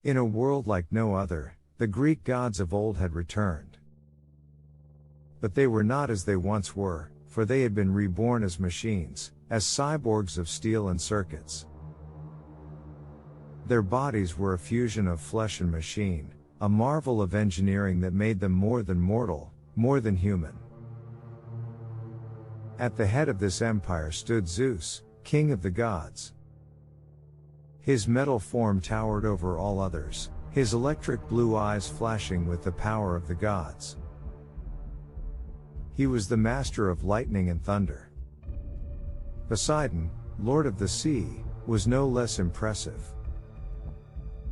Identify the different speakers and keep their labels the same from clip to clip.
Speaker 1: In a world like no other, the Greek gods of old had returned. But they were not as they once were, for they had been reborn as machines, as cyborgs of steel and circuits. Their bodies were a fusion of flesh and machine, a marvel of engineering that made them more than mortal, more than human. At the head of this empire stood Zeus, king of the gods. His metal form towered over all others, his electric blue eyes flashing with the power of the gods. He was the master of lightning and thunder. Poseidon, lord of the sea, was no less impressive.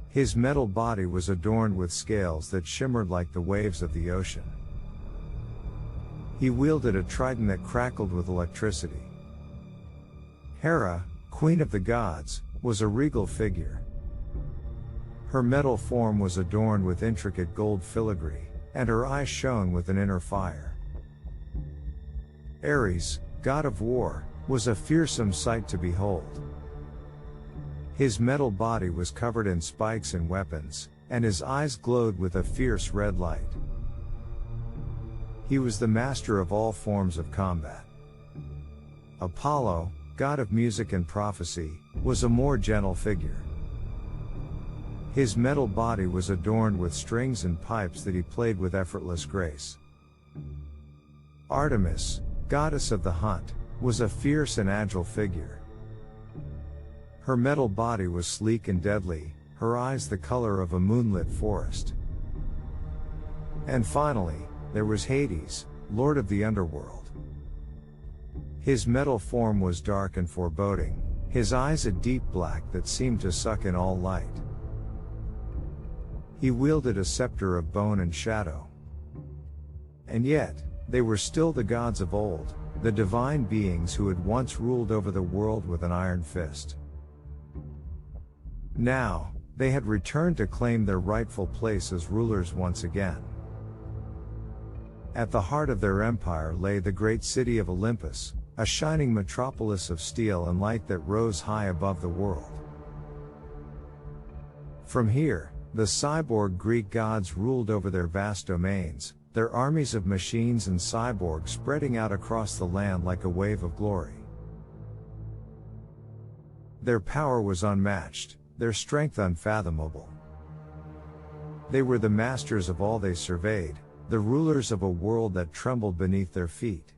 Speaker 1: His metal body was adorned with scales that shimmered like the waves of the ocean. He wielded a trident that crackled with electricity. Hera, queen of the gods, was a regal figure. Her metal form was adorned with intricate gold filigree, and her eyes shone with an inner fire. Ares, god of war, was a fearsome sight to behold. His metal body was covered in spikes and weapons, and his eyes glowed with a fierce red light. He was the master of all forms of combat. Apollo, god of music and prophecy, was a more gentle figure. His metal body was adorned with strings and pipes that he played with effortless grace. Artemis, goddess of the hunt, was a fierce and agile figure. Her metal body was sleek and deadly, her eyes the color of a moonlit forest. And finally, there was Hades, lord of the underworld. His metal form was dark and foreboding, his eyes a deep black that seemed to suck in all light. He wielded a scepter of bone and shadow. And yet, they were still the gods of old, the divine beings who had once ruled over the world with an iron fist. Now, they had returned to claim their rightful place as rulers once again. At the heart of their empire lay the great city of Olympus, a shining metropolis of steel and light that rose high above the world. From here, the cyborg Greek gods ruled over their vast domains, their armies of machines and cyborgs spreading out across the land like a wave of glory. Their power was unmatched, their strength unfathomable. They were the masters of all they surveyed, the rulers of a world that trembled beneath their feet.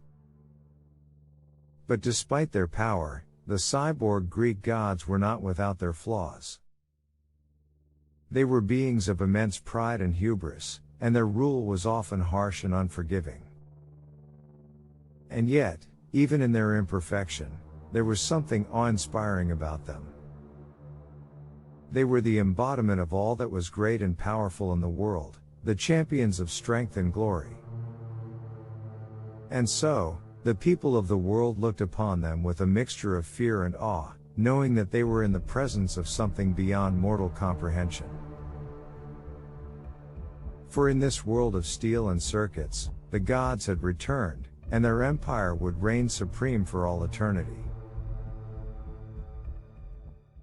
Speaker 1: But despite their power, the cyborg Greek gods were not without their flaws. They were beings of immense pride and hubris, and their rule was often harsh and unforgiving. And yet, even in their imperfection, there was something awe-inspiring about them. They were the embodiment of all that was great and powerful in the world, the champions of strength and glory. And so, the people of the world looked upon them with a mixture of fear and awe, knowing that they were in the presence of something beyond mortal comprehension. For in this world of steel and circuits, the gods had returned, and their empire would reign supreme for all eternity.